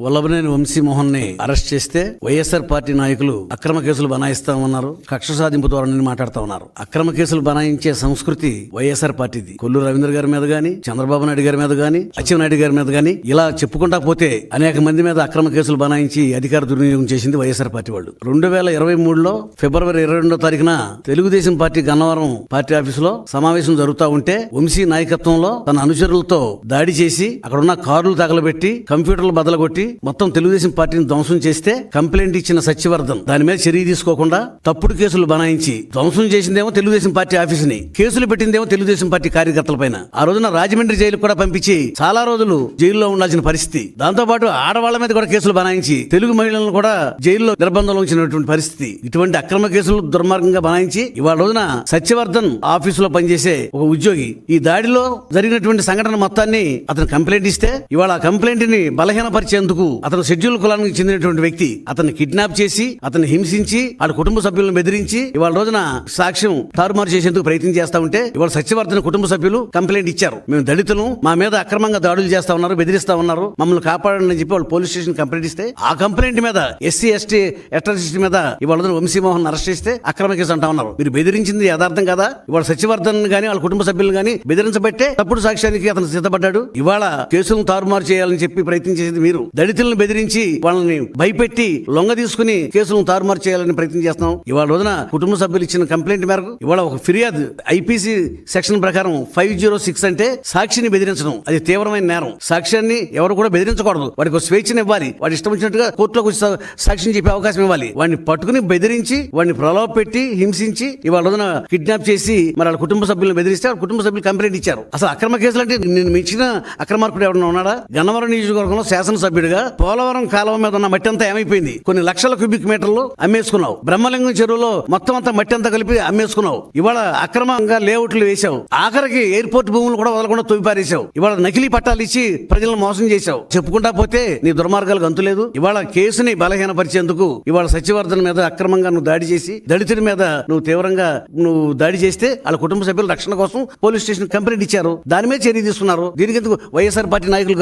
వల్లభనేని వంశీమోహన్ ని అరెస్ట్ చేస్తే వైఎస్ఆర్ పార్టీ నాయకులు అక్రమ కేసులు బనాయిస్తామన్నారు. కక్ష సాధింపు ధోరణిని మాట్లాడుతా ఉన్నారు. అక్రమ కేసులు బనాయించే సంస్కృతి వైఎస్ఆర్ పార్టీది. కొల్లు రవీంద్ర గారి మీద గాని, చంద్రబాబు నాయుడు గారి మీద గాని, అచ్చెన్నాయుడు గారి మీద గాని ఇలా చెప్పుకుంటా పోతే అనేక మంది మీద అక్రమ కేసులు బనాయించి అధికార దుర్వినియోగం చేసింది వైఎస్ఆర్ పార్టీ వాళ్ళు. 2023లో ఫిబ్రవరి 22వ తారీఖున తెలుగుదేశం పార్టీ గన్నవరం పార్టీ ఆఫీసులో సమావేశం జరుగుతూ ఉంటే వంశీ నాయకత్వంలో తన అనుచరులతో దాడి చేసి అక్కడున్న కార్లు తగలబెట్టి కంప్యూటర్లు బదలగొట్టి మొత్తం తెలుగుదేశం పార్టీని ధ్వంసం చేస్తే కంప్లైంట్ ఇచ్చిన సత్యవర్ధన్ దాని మీద చర్య తీసుకోకుండా తప్పుడు కేసులు బనాయించి ధ్వంసం చేసిందేమో తెలుగుదేశం పార్టీ ఆఫీసుని, కేసులు పెట్టిందేమో తెలుగుదేశం పార్టీ కార్యకర్తల పైన. ఆ రోజున రాజమండ్రి జైలుకు కూడా పంపించి చాలా రోజులు జైల్లో ఉండాల్సిన పరిస్థితి. దాంతో పాటు ఆడవాళ్ల మీద కూడా కేసులు బనాయించి తెలుగు మహిళలను కూడా జైల్లో నిర్బంధంలో ఉంచినటువంటి పరిస్థితి. ఇటువంటి అక్రమ కేసులు దుర్మార్గంగా బనాయించి ఇవాళ రోజున సత్యవర్ధన్ ఆఫీసులో పనిచేసే ఒక ఉద్యోగి ఈ దాడిలో జరిగినటువంటి సంఘటన మొత్తాన్ని అతను కంప్లైంట్ ఇస్తే ఇవాళ ఆ కంప్లైంట్ ని బలహీనపరిచేందుకు అతను షెడ్యూల్ కులానికి చెందినటువంటి వ్యక్తి అతన్ని కిడ్నాప్ చేసి అతన్ని హింసించి వాళ్ళ కుటుంబ సభ్యులను బెదిరించి ఇవాళ రోజున సాక్ష్యం తారుమారు చేసేందుకు ప్రయత్నం చేస్తా ఉంటే ఇవాళ సత్యవర్ధన్ కుటుంబ సభ్యులు కంప్లైంట్ ఇచ్చారు. మేము దళితులు, మా మీద అక్రమంగా దాడులు చేస్తా ఉన్నారు, బెదిరిస్తా ఉన్నారు, మమ్మల్ని కాపాడని చెప్పి వాళ్ళు పోలీస్ స్టేషన్ కంప్లైంట్ ఇస్తే ఆ కంప్లైంట్ మీద ఎస్సీ ఎస్టీ అట్రాసిటీ మీద ఇవాళ వంశీమోహన్ అరెస్ట్ చేస్తే అక్రమ కేసు అంటా ఉన్నారు. మీరు బెదిరించింది యథార్థం కదా? ఇవాళ సత్యవర్ధన్ గానీ వాళ్ళ కుటుంబ సభ్యులు గానీ బెదిరించబట్టే తప్పుడు సాక్ష్యానికి అతను సిద్ధపడ్డాడు. ఇవాళ కేసులను తారుమారు చేయాలని చెప్పి ప్రయత్నం చేసేది మీరు. దళితులను బెదిరించి వాళ్ళని భయపెట్టి లొంగ తీసుకుని కేసులను తారుమారు చేయాలని ప్రయత్నం చేస్తున్నాం. ఇవాళ రోజున కుటుంబ సభ్యులు ఇచ్చిన కంప్లైంట్ మేరకు ఇవాళ ఒక ఫిర్యాదు ఐపీసీ సెక్షన్ ప్రకారం 506 అంటే సాక్షిని బెదిరించడం అది తీవ్రమైన నేరం. సాక్ష్యాన్ని ఎవరు కూడా బెదిరించకూడదు. వాడికి ఒక స్వేచ్ఛను ఇవ్వాలి. వాడి ఇష్టం వచ్చినట్టుగా కోర్టులోకి వచ్చి సాక్ష్యం చెప్పే అవకాశం ఇవ్వాలి. వాడిని పట్టుకుని బెదిరించి వాడిని ప్రలోభ పెట్టి హింసించి ఇవాళ రోజున కిడ్నాప్ చేసి మరి వాళ్ళ కుటుంబ సభ్యులను బెదిరిస్తే వాళ్ళ కుటుంబ సభ్యులు కంప్లైంట్ ఇచ్చారు. అసలు అక్రమ కేసులు అంటే నేను మించిన అక్రమార్కుడు ఎవరైనా ఉన్నాడా? గన్నవరం నియోజకవర్గంలో శాసనసభ్యుడిగా పోలవరం కాలువ మీద ఉన్న మట్టి అంతా ఏమైపోయింది? కొన్ని లక్షల క్యూబిక్ మీటర్లు అమ్మేసుకున్నావు. బ్రహ్మలింగం చెరువులో మొత్తం అంతా మట్టి అంతా కలిపి అమ్మేసుకున్నావు. ఇవాళ అక్రమంగా లేఅవుట్లు వేశావు. ఆఖరికి ఎయిర్పోర్ట్ భూములు కూడా వదలకుండా తొలిపారేశావు. ఇవాళ నకిలీ పట్టాలు ఇచ్చి ప్రజలను మోసం చేశావు. చెప్పుకుంటా పోతే నీ దుర్మార్గాలకు అంతులేదు. ఇవాళ కేసుని బలహీనపరిచేందుకు ఇవాళ సత్యవర్ధన్ మీద అక్రమంగా నువ్వు దాడి చేసి దళితుడి మీద నువ్వు తీవ్రంగా దాడి చేస్తే వాళ్ళ కుటుంబ సభ్యుల రక్షణ కోసం పోలీస్ స్టేషన్ కంప్లైంట్ ఇచ్చారు. దాని మీద చర్య తీసుకున్నారు. దీనికి వైఎస్ఆర్ పార్టీ నాయకులు